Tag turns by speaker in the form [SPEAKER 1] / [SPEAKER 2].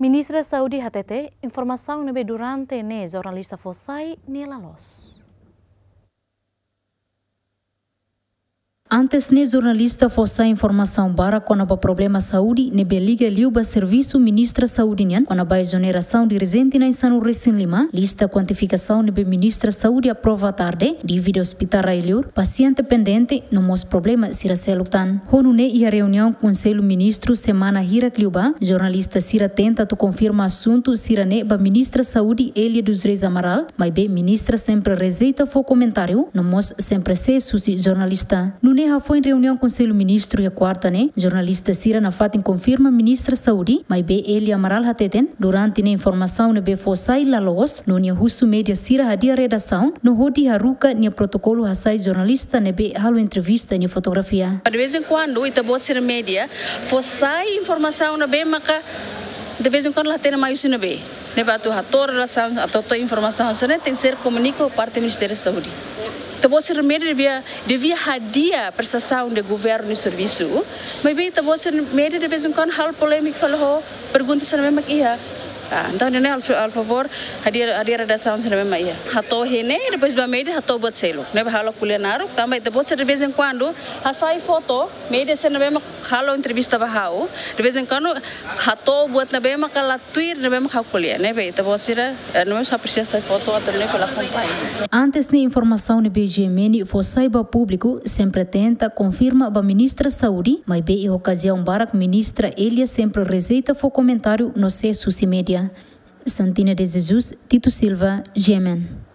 [SPEAKER 1] Ministra Saudi HTT, informação nebe durante ne jornalista Fossai Nela Los.
[SPEAKER 2] Antes ne jornalista fosse informação para quando há problema saúde nebe liga liuba serviço ministra saúde nian quando há exoneração de resente na insano recém lima lista quantificação nebe ministra saúde aprova tarde divide hospital railiur paciente pendente no mos problema sira selutan honu ne ia reunião conselho ministro semana hira liuba jornalista sira tenta tu confirma assunto sira ne ba ministra saúde Elia dos Reis Amaral mas be ministra sempre rejeita fo comentário no mos sempre se susi jornalista foi em reunião com o Conselho Ministro e a quarta, jornalista Sira na fatin confirma ministra Saúde, mas be ele Amaral Hateten, durante a informação nebe Fossai Lalos, no nia Russo Média Sira hadia redação, no hodi haruka nia protocolo hasai jornalista nebe halo entrevista nia fotografia.
[SPEAKER 3] De vez em quando, ita bot Sira Média, Fossai informação nebe maka de vez em quando lá tem mais nebe. Nebe atu hator relação, atu informação, só tem que ser comunicado parte do Ministério da Saúde. Então, você devia hadia prestação de governo e serviço, mas bem, você media de vez em quando hal polêmico falou, pergunta se não é mais ia. Então, né, al favor, hadia redação se não é mais ia. Hato hene, depois ba media hato buat selo, né, halo kulinário, também depois de vez em quando, hasai foto, media se não é mais halo entrevista bahau, de vez em quando hato buat nabe mak kala tweet nabe mak hakulia, né, bem, então você não é só precisa foto atau né pela companhia.
[SPEAKER 2] Antes da informação no BGMN for saiba público, sempre tenta confirma a ministra Saúde, mas em ocasião barak ministra Elia sempre rejeita for comentário no seu média. Santina de Jesus, Tito Silva, GMN.